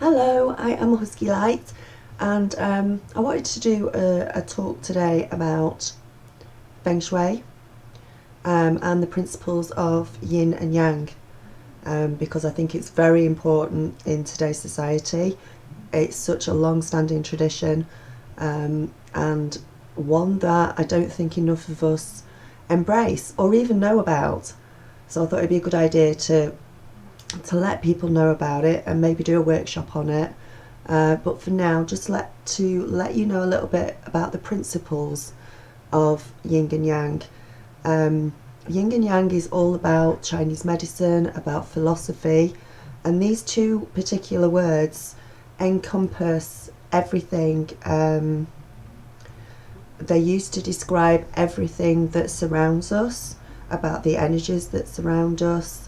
Hello, I am Husky Light, and I wanted to do a talk today about Feng Shui and the principles of Yin and Yang, because I think it's very important in today's society. It's such a long-standing tradition, and one that I don't think enough of us embrace or even know about. So I thought it'd be a good idea to let people know about it and maybe do a workshop on it. But for now, just to let you know a little bit about the principles of Yin and Yang. Yin and Yang is all about Chinese medicine, about philosophy, and these two particular words encompass everything. They used to describe everything that surrounds us, about the energies that surround us.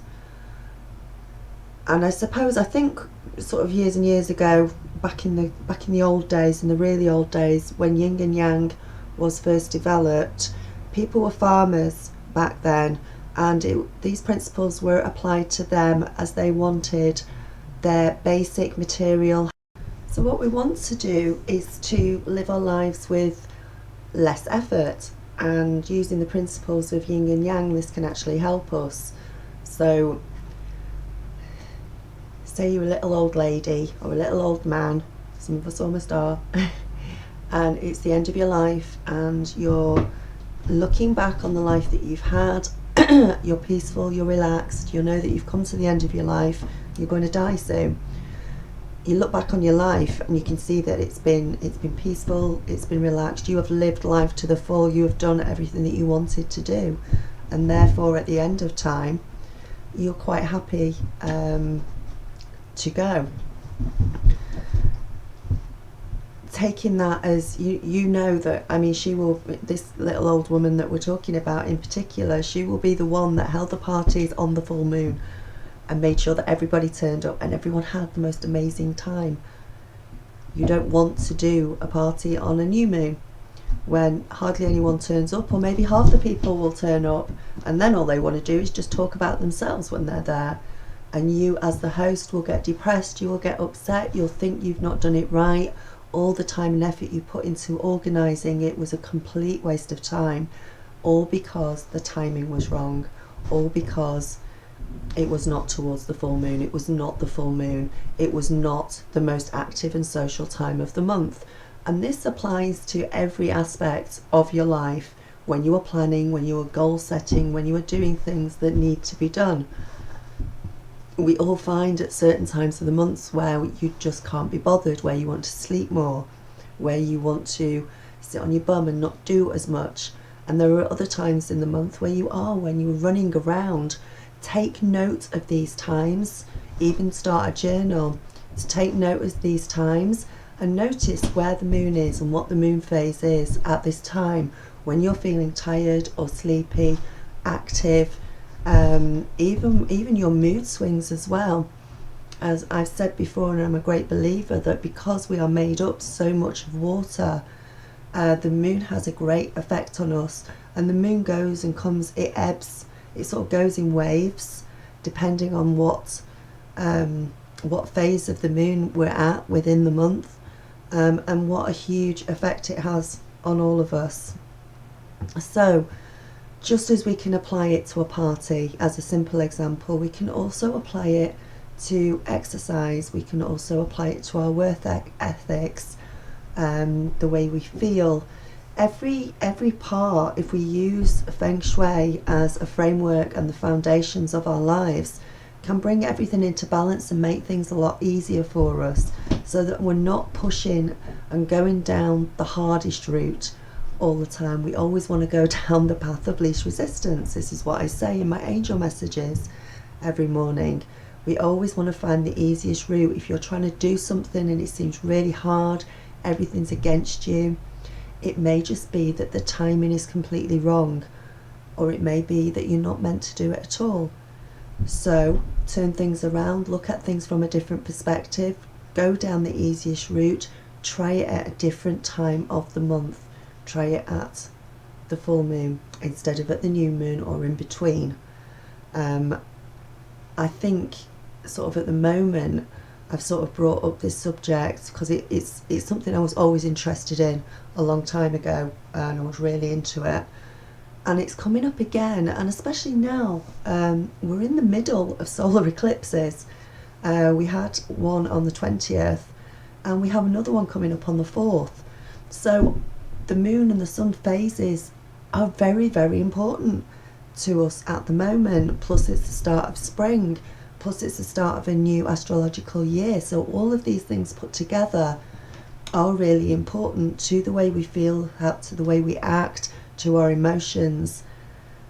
And I think sort of years and years ago, back in the old days, in the really old days, when Yin and Yang was first developed, people were farmers back then, and these principles were applied to them as they wanted their basic material. So what we want to do is to live our lives with less effort, and using the principles of Yin and Yang, this can actually help us. So say you're a little old lady or a little old man, some of us almost are, and it's the end of your life and you're looking back on the life that you've had. You're peaceful, you're relaxed, you know that you've come to the end of your life, you're going to die soon. You look back on your life and you can see that it's been peaceful, it's been relaxed, you have lived life to the full, you have done everything that you wanted to do, and therefore at the end of time you're quite happy to go. Taking that as you know that, I mean, this little old woman that we're talking about in particular, she will be the one that held the parties on the full moon and made sure that everybody turned up and everyone had the most amazing time. You don't want to do a party on a new moon when hardly anyone turns up, or maybe half the people will turn up and then all they want to do is just talk about themselves when they're there. And you as the host will get depressed, you will get upset, you'll think you've not done it right. All the time and effort you put into organising it was a complete waste of time, all because the timing was wrong, all because it was not towards the full moon, it was not the full moon, it was not the most active and social time of the month. And this applies to every aspect of your life, when you are planning, when you are goal setting, when you are doing things that need to be done. We all find at certain times of the months where you just can't be bothered, where you want to sleep more, where you want to sit on your bum and not do as much. And there are other times in the month when you're running around. Take note of these times, even start a journal to take note of these times and notice where the moon is and what the moon phase is at this time, when you're feeling tired or sleepy, active. Even your mood swings as well. As I've said before, and I'm a great believer that because we are made up so much of water, the moon has a great effect on us. And the moon goes and comes, it ebbs, it sort of goes in waves, depending on what phase of the moon we're at within the month, and what a huge effect it has on all of us. So just as we can apply it to a party as a simple example, we can also apply it to exercise, we can also apply it to our work ethics, the way we feel. Every part, if we use Feng Shui as a framework and the foundations of our lives, can bring everything into balance and make things a lot easier for us, so that we're not pushing and going down the hardest route all the time. We always want to go down the path of least resistance. This is what I say in my angel messages every morning. We always want to find the easiest route. If you're trying to do something and it seems really hard, everything's against you, it may just be that the timing is completely wrong, or it may be that you're not meant to do it at all. So turn things around, look at things from a different perspective, go down the easiest route, try it at a different time of the month. Try it at the full moon instead of at the new moon or in between. I think sort of at the moment I've sort of brought up this subject because it's something I was always interested in a long time ago, and I was really into it. And it's coming up again, and especially now, we're in the middle of solar eclipses. We had one on the 20th, and we have another one coming up on the 4th. So the moon and the sun phases are very, very important to us at the moment. Plus it's the start of spring, plus it's the start of a new astrological year. So all of these things put together are really important to the way we feel, to the way we act, to our emotions.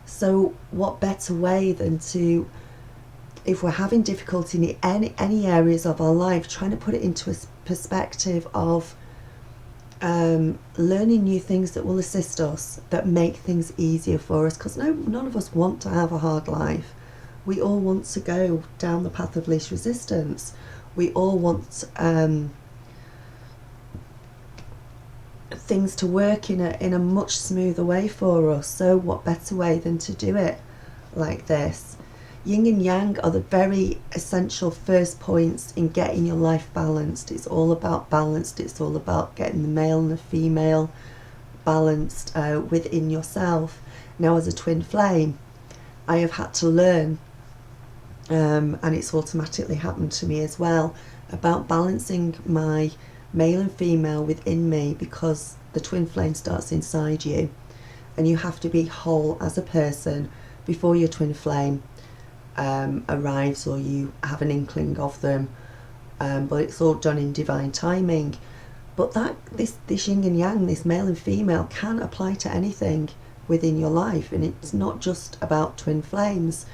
So what better way than to, if we're having difficulty in any areas of our life, trying to put it into a perspective of learning new things that will assist us, that make things easier for us, because none of us want to have a hard life. We all want to go down the path of least resistance. We all want things to work in a much smoother way for us. So what better way than to do it like this? Yin and Yang are the very essential first points in getting your life balanced. It's all about balanced. It's all about getting the male and the female balanced within yourself. Now, as a twin flame, I have had to learn, and it's automatically happened to me as well, about balancing my male and female within me, because the twin flame starts inside you, and you have to be whole as a person before your twin flame arrives, or you have an inkling of them, but it's all done in divine timing. But this yin and yang, this male and female, can apply to anything within your life, and it's not just about twin flames.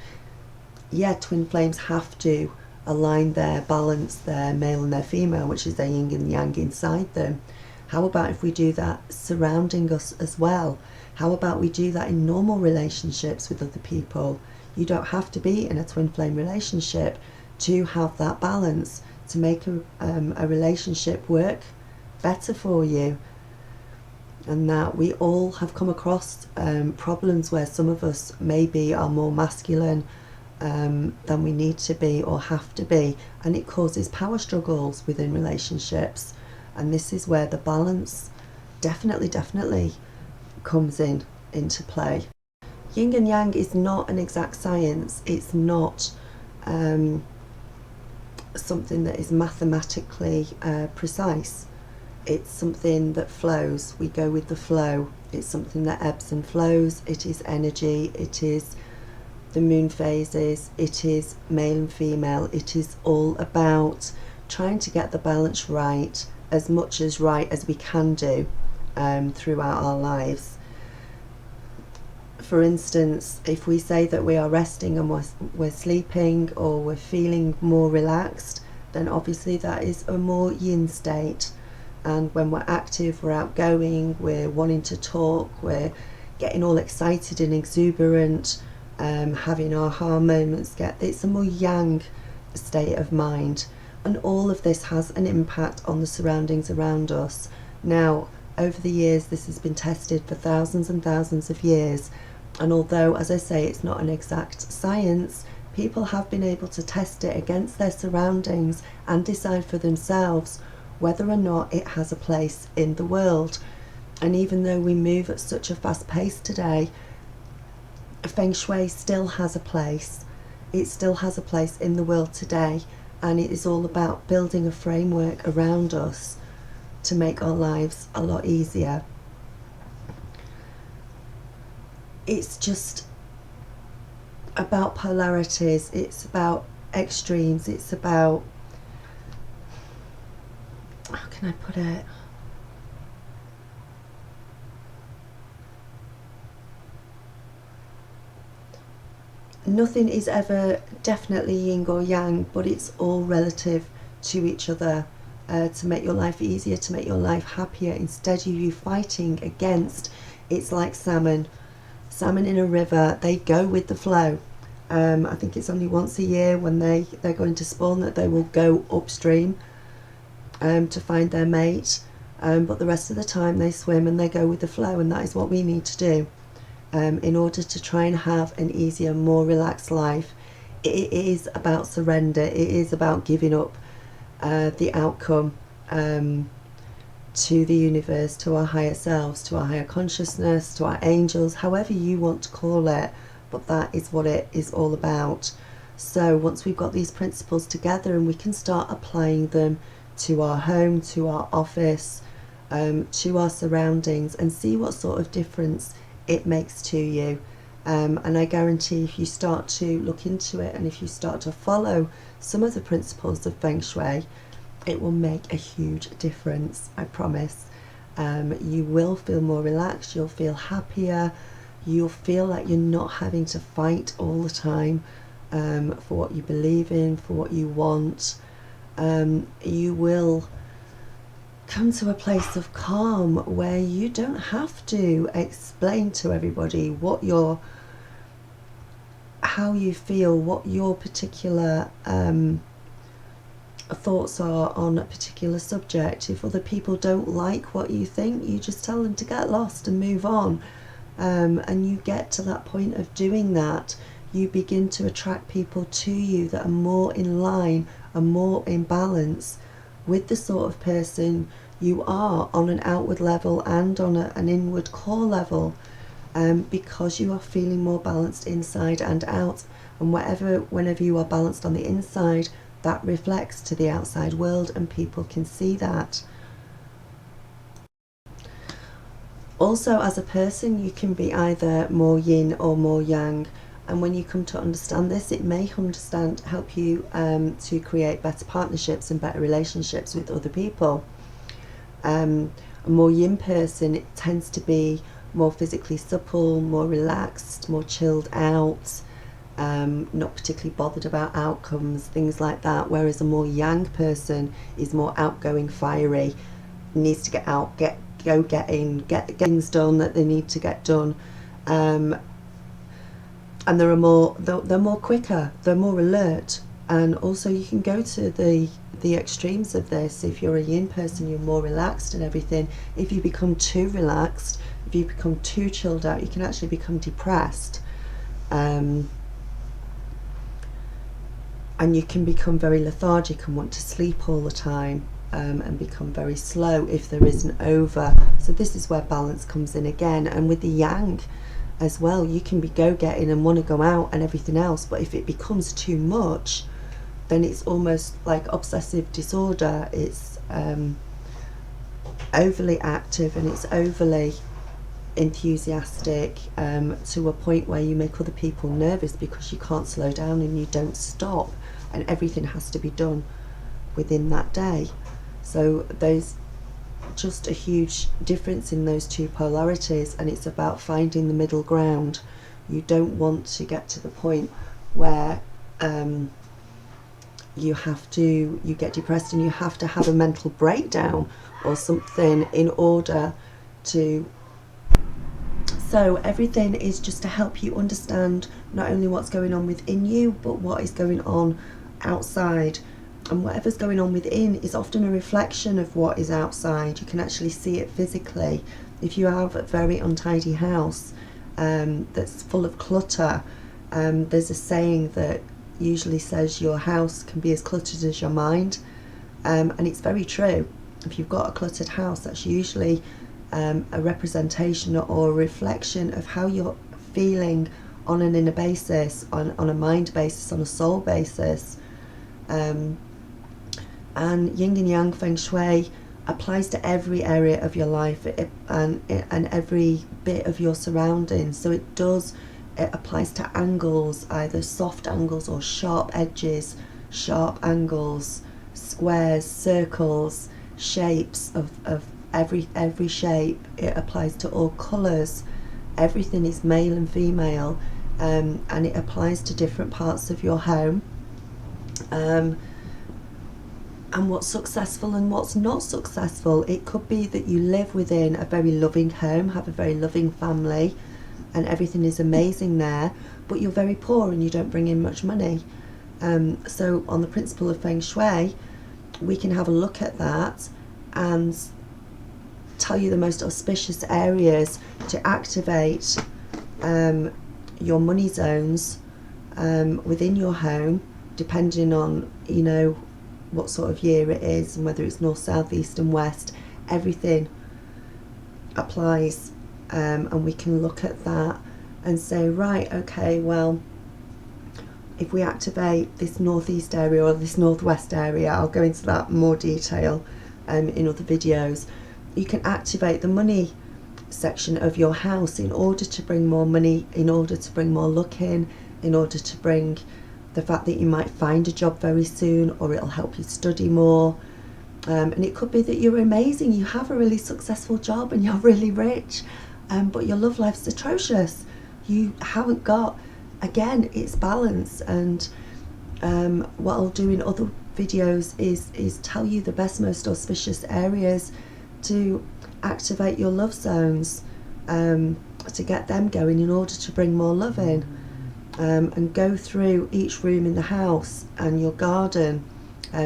Yeah, twin flames have to align their balance, their male and their female, which is their yin and yang inside them. How about if we do that surrounding us as well? How about we do that in normal relationships with other people? You don't have to be in a twin flame relationship to have that balance, to make a relationship work better for you. And that we all have come across problems where some of us maybe are more masculine than we need to be or have to be, and it causes power struggles within relationships. And this is where the balance definitely comes into play. Yin and Yang is not an exact science. It's not something that is mathematically precise. It's something that flows. We go with the flow. It's something that ebbs and flows. It is energy. It is the moon phases. It is male and female. It is all about trying to get the balance right, as much as right as we can do throughout our lives. For instance, if we say that we are resting and we're sleeping, or we're feeling more relaxed, then obviously that is a more yin state. And when we're active, we're outgoing, we're wanting to talk, we're getting all excited and exuberant, having aha moments, it's a more yang state of mind. And all of this has an impact on the surroundings around us. Now, over the years, this has been tested for thousands and thousands of years. And although, as I say, it's not an exact science, people have been able to test it against their surroundings and decide for themselves whether or not it has a place in the world. And even though we move at such a fast pace today, Feng Shui still has a place. It still has a place in the world today, and it is all about building a framework around us to make our lives a lot easier. It's just about polarities, it's about extremes, it's about, how can I put it? Nothing is ever definitely yin or yang, but it's all relative to each other, to make your life easier, to make your life happier, instead of you fighting against. It's like salmon in a river. They go with the flow. I think it's only once a year when they're going to spawn that they will go upstream to find their mate, but the rest of the time they swim and they go with the flow. And that is what we need to do in order to try and have an easier, more relaxed life. It is about surrender. It is about giving up the outcome, to the universe, to our higher selves, to our higher consciousness, to our angels, however you want to call it, but that is what it is all about. So once we've got these principles together, and we can start applying them to our home, to our office, to our surroundings, and see what sort of difference it makes to you. And I guarantee if you start to look into it, and if you start to follow some of the principles of Feng Shui, it will make a huge difference, I promise. You will feel more relaxed, you'll feel happier, you'll feel like you're not having to fight all the time for what you believe in, for what you want. You will come to a place of calm where you don't have to explain to everybody how you feel, what your particular thoughts are on a particular subject. If other people don't like what you think, you just tell them to get lost and move on. And you get to that point of doing that, you begin to attract people to you that are more in line and more in balance with the sort of person you are on an outward level and on an inward core level, because you are feeling more balanced inside and out. And whenever you are balanced on the inside, that reflects to the outside world, and people can see that. Also, as a person, you can be either more yin or more yang, and when you come to understand this, it may help you to create better partnerships and better relationships with other people. A more yin person tends to be more physically supple, more relaxed, more chilled out, not particularly bothered about outcomes, things like that. Whereas a more yang person is more outgoing, fiery, needs to get out, get things done that they need to get done, and they're more quicker, they're more alert. And also you can go to the extremes of this. If you're a yin person, you're more relaxed and everything. If you become too relaxed, if you become too chilled out, you can actually become depressed, and you can become very lethargic and want to sleep all the time, and become very slow if there is an over. So this is where balance comes in again. And with the yang as well, you can be go-getting and want to go out and everything else, but if it becomes too much, then it's almost like obsessive disorder. It's overly active, and it's overly enthusiastic, to a point where you make other people nervous because you can't slow down and you don't stop, and everything has to be done within that day. So there's just a huge difference in those two polarities, and it's about finding the middle ground. You don't want to get to the point where you get depressed and you have to have a mental breakdown or something in order to. So everything is just to help you understand not only what's going on within you, but what is going on outside. And whatever's going on within is often a reflection of what is outside. You can actually see it physically. If you have a very untidy house that's full of clutter, there's a saying that usually says your house can be as cluttered as your mind, and it's very true. If you've got a cluttered house, that's usually a representation or a reflection of how you're feeling on an inner basis, on a mind basis, on a soul basis. And yin and yang Feng Shui applies to every area of your life, and every bit of your surroundings. So it applies to angles, either soft angles or sharp edges, sharp angles, squares, circles, shapes of every shape. It applies to all colours. Everything is male and female, and it applies to different parts of your home. And what's successful and what's not successful. It could be that you live within a very loving home, have a very loving family, and everything is amazing there, but you're very poor and you don't bring in much money. So on the principle of Feng Shui, we can have a look at that and tell you the most auspicious areas to activate your money zones within your home, depending on, what sort of year it is, and whether it's north, south, east and west. Everything applies, and we can look at that and say, right, okay, well, if we activate this northeast area or this northwest area, I'll go into that in more detail in other videos. You can activate the money section of your house in order to bring more money, in order to bring more luck in order to bring the fact that you might find a job very soon, or it'll help you study more. And it could be that you're amazing, you have a really successful job and you're really rich, but your love life's atrocious. You haven't got, again, it's balance. And what I'll do in other videos is tell you the best, most auspicious areas to activate your love zones, to get them going in order to bring more love in, and go through each room in the house and your garden,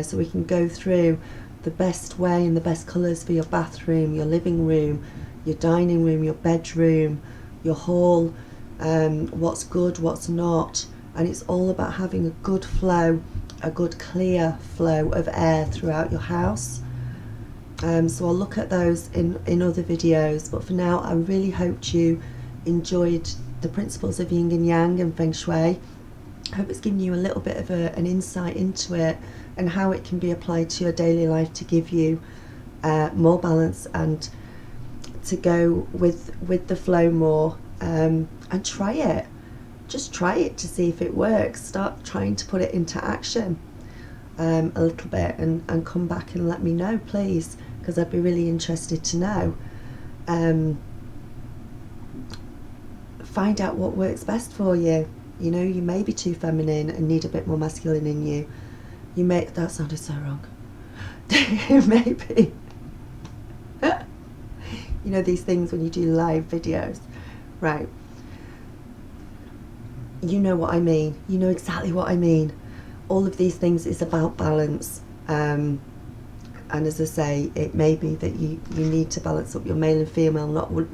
so we can go through the best way and the best colours for your bathroom, your living room, your dining room, your bedroom, your hall, what's good, what's not. And it's all about having a good flow, a good clear flow of air throughout your house. So I'll look at those in other videos, but for now I really hoped you enjoyed the principles of yin and yang and Feng Shui. I hope it's given you a little bit of an insight into it and how it can be applied to your daily life to give you more balance and to go with the flow more, and try it. Just try it to see if it works. Start trying to put it into action a little bit, and come back and let me know, please, because I'd be really interested to know. Find out what works best for you. You know, you may be too feminine and need a bit more masculine in you. You may, that sounded so wrong. Maybe. You know these things when you do live videos, right? You know what I mean. You know exactly what I mean. All of these things is about balance. And as I say, it may be that you need to balance up your male and female,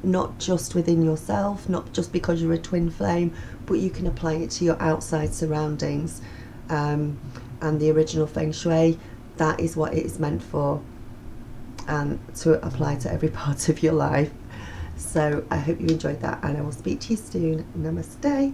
not just within yourself, not just because you're a twin flame, but you can apply it to your outside surroundings. And the original Feng Shui, that is what it is meant for, and to apply to every part of your life. So I hope you enjoyed that, and I will speak to you soon. Namaste.